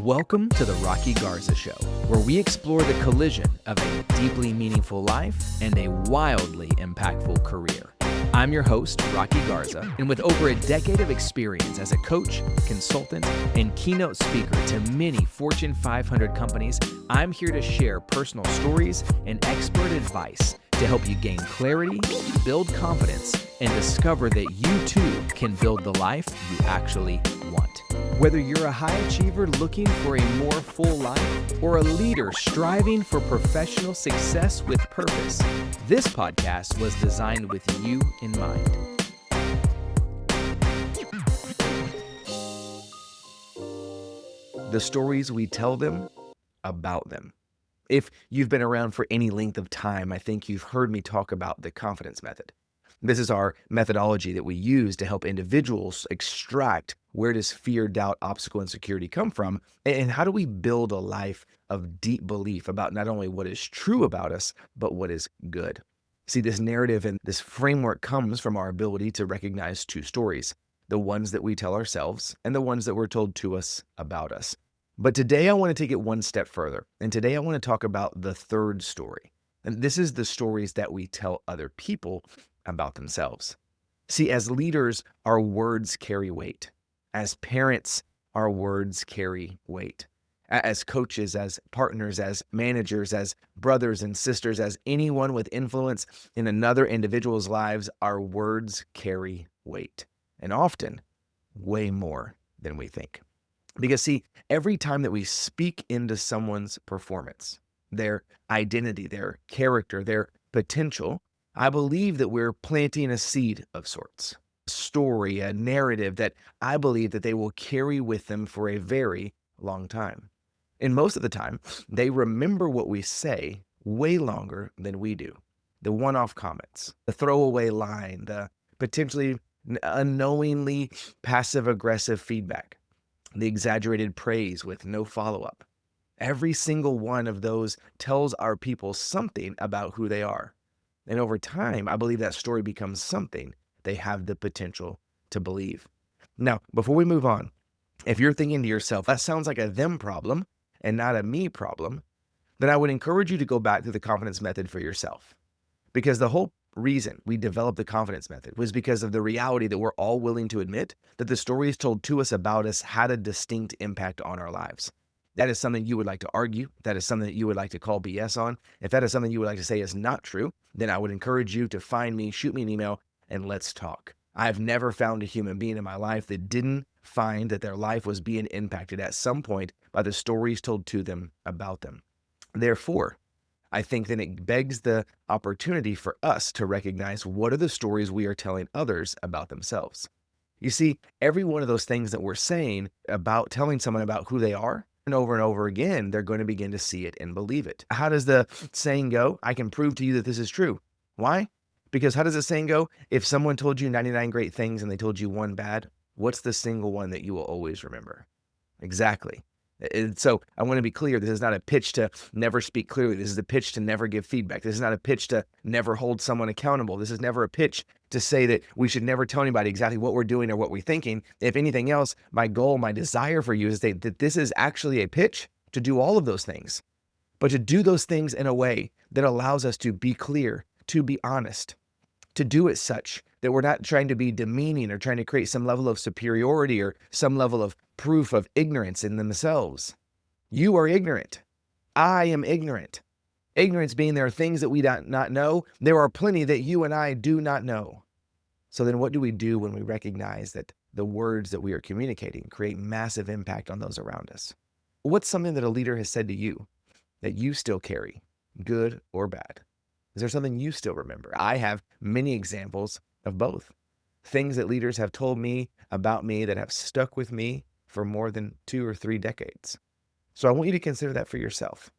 Welcome to the Rocky Garza Show, where we explore the collision of a deeply meaningful life and a wildly impactful career. I'm your host, Rocky Garza, and with over a decade of experience as a coach, consultant, and keynote speaker to many Fortune 500 companies, I'm here to share personal stories and expert advice to help you gain clarity, build confidence, and discover that you too can build the life you actually want. Whether you're a high achiever looking for a more full life or a leader striving for professional success with purpose, this podcast was designed with you in mind. The stories we tell them about them. If you've been around for any length of time, I think you've heard me talk about the confidence method. This is our methodology that we use to help individuals extract where does fear, doubt, obstacle, insecurity come from, and how do we build a life of deep belief about not only what is true about us, but what is good. See, this narrative and this framework comes from our ability to recognize two stories, the ones that we tell ourselves and the ones that were told to us about us. But today I want to take it one step further, and today I want to talk about the third story. And this is the stories that we tell other people about themselves. See, as leaders, our words carry weight. As parents, our words carry weight. As coaches, as partners, as managers, as brothers and sisters, as anyone with influence in another individual's lives, our words carry weight. And often, way more than we think. Because see, every time that we speak into someone's performance, their identity, their character, their potential, I believe that we're planting a seed of sorts, a story, a narrative that I believe that they will carry with them for a very long time. And most of the time, they remember what we say way longer than we do. The one-off comments, the throwaway line, the potentially unknowingly passive-aggressive feedback, the exaggerated praise with no follow-up. Every single one of those tells our people something about who they are. And over time, I believe that story becomes something they have the potential to believe. Now, before we move on, if you're thinking to yourself, that sounds like a them problem and not a me problem, then I would encourage you to go back to the confidence method for yourself. Because the whole reason we developed the confidence method was because of the reality that we're all willing to admit that the stories told to us about us had a distinct impact on our lives. That is something you would like to argue. That is something that you would like to call BS on. If that is something you would like to say is not true, then I would encourage you to find me, shoot me an email, and let's talk. I've never found a human being in my life that didn't find that their life was being impacted at some point by the stories told to them about them. Therefore, I think then it begs the opportunity for us to recognize what are the stories we are telling others about themselves. You see, every one of those things that we're saying about telling someone about who they are, and over again, they're going to begin to see it and believe it. How does the saying go? I can prove to you that this is true. Why? Because how does the saying go? If someone told you 99 great things and they told you one bad, what's the single one that you will always remember? Exactly. And so I want to be clear. This is not a pitch to never speak clearly. This is a pitch to never give feedback. This is not a pitch to never hold someone accountable. This is never a pitch to say that we should never tell anybody exactly what we're doing or what we're thinking. If anything else, my goal, my desire for you is that this is actually a pitch to do all of those things, but to do those things in a way that allows us to be clear, to be honest, to do it such that we're not trying to be demeaning or trying to create some level of superiority or some level of proof of ignorance in themselves. You are ignorant. I am ignorant. Ignorance being there are things that we do not know. There are plenty that you and I do not know. So then what do we do when we recognize that the words that we are communicating create massive impact on those around us? What's something that a leader has said to you that you still carry, good or bad? Is there something you still remember? I have many examples of both. Things that leaders have told me about me that have stuck with me for more than 2 or 3 decades. So I want you to consider that for yourself.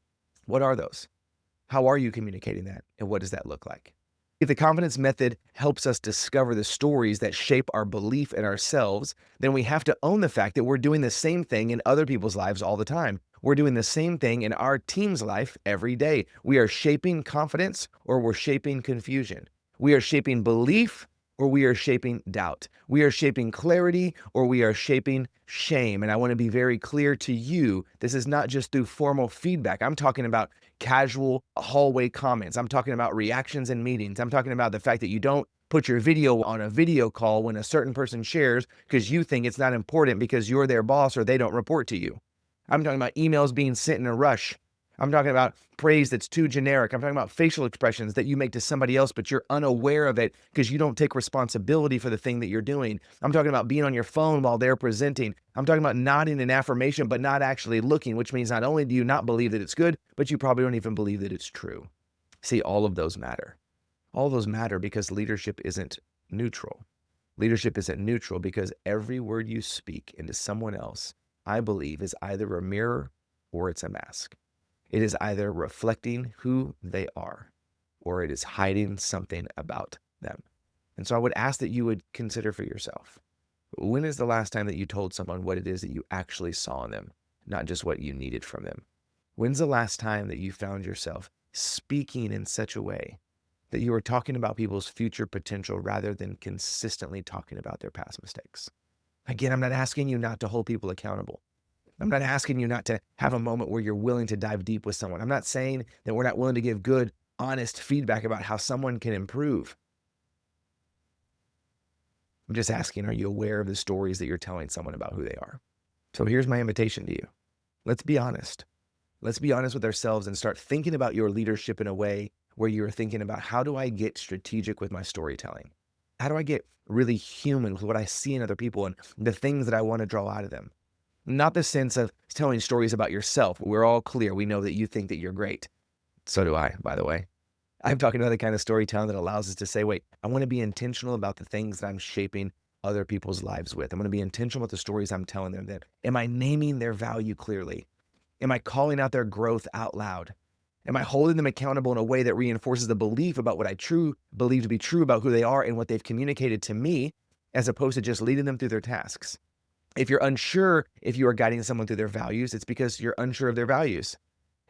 What are those? How are you communicating that? And what does that look like? If the confidence method helps us discover the stories that shape our belief in ourselves, then we have to own the fact that we're doing the same thing in other people's lives all the time. We're doing the same thing in our team's life every day. We are shaping confidence or we're shaping confusion. We are shaping belief or we are shaping doubt. We are shaping clarity or we are shaping shame. And I want to be very clear to you, this is not just through formal feedback. I'm talking about casual hallway comments. I'm talking about reactions in meetings. I'm talking about the fact that you don't put your video on a video call when a certain person shares because you think it's not important because you're their boss or they don't report to you. I'm talking about emails being sent in a rush. I'm talking about praise that's too generic. I'm talking about facial expressions that you make to somebody else, but you're unaware of it because you don't take responsibility for the thing that you're doing. I'm talking about being on your phone while they're presenting. I'm talking about nodding in affirmation, but not actually looking, which means not only do you not believe that it's good, but you probably don't even believe that it's true. See, all of those matter. All those matter because leadership isn't neutral. Leadership isn't neutral because every word you speak into someone else, I believe, is either a mirror or it's a mask. It is either reflecting who they are or it is hiding something about them. And so I would ask that you would consider for yourself, when is the last time that you told someone what it is that you actually saw in them, not just what you needed from them? When's the last time that you found yourself speaking in such a way that you were talking about people's future potential rather than consistently talking about their past mistakes? Again, I'm not asking you not to hold people accountable. I'm not asking you not to have a moment where you're willing to dive deep with someone. I'm not saying that we're not willing to give good, honest feedback about how someone can improve. I'm just asking, are you aware of the stories that you're telling someone about who they are? So here's my invitation to you. Let's be honest. Let's be honest with ourselves and start thinking about your leadership in a way where you're thinking about, how do I get strategic with my storytelling? How do I get really human with what I see in other people and the things that I want to draw out of them? Not the sense of telling stories about yourself. We're all clear. We know that you think that you're great. So do I, by the way. I'm talking about the kind of storytelling that allows us to say, wait, I want to be intentional about the things that I'm shaping other people's lives with. I'm going to be intentional with the stories I'm telling them. That am I naming their value clearly? Am I calling out their growth out loud? Am I holding them accountable in a way that reinforces the belief about what I believe to be true about who they are and what they've communicated to me, as opposed to just leading them through their tasks? If you're unsure if you are guiding someone through their values, it's because you're unsure of their values.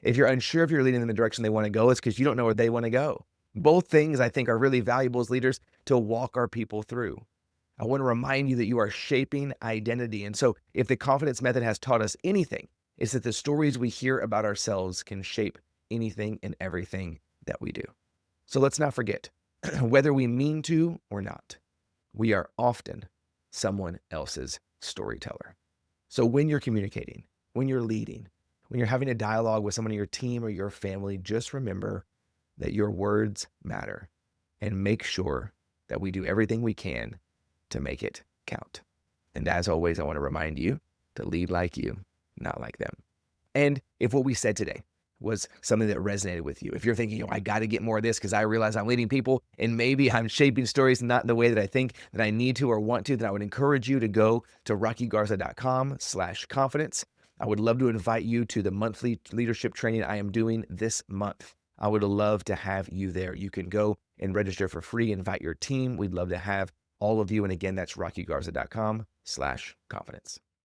If you're unsure if you're leading them in the direction they want to go, it's because you don't know where they want to go. Both things I think are really valuable as leaders to walk our people through. I want to remind you that you are shaping identity. And so if the confidence method has taught us anything, it's that the stories we hear about ourselves can shape anything and everything that we do. So let's not forget, whether we mean to or not, we are often someone else's storyteller. So when you're communicating, when you're leading, when you're having a dialogue with someone in your team or your family, just remember that your words matter and make sure that we do everything we can to make it count. And as always, I want to remind you to lead like you, not like them. And if what we said today was something that resonated with you, if you're thinking, I got to get more of this because I realize I'm leading people and maybe I'm shaping stories not in the way that I think that I need to or want to, then I would encourage you to go to rockygarza.com/confidence. I would love to invite you to the monthly leadership training I am doing this month. I would love to have you there. You can go and register for free, invite your team. We'd love to have all of you. And again, that's rockygarza.com/confidence.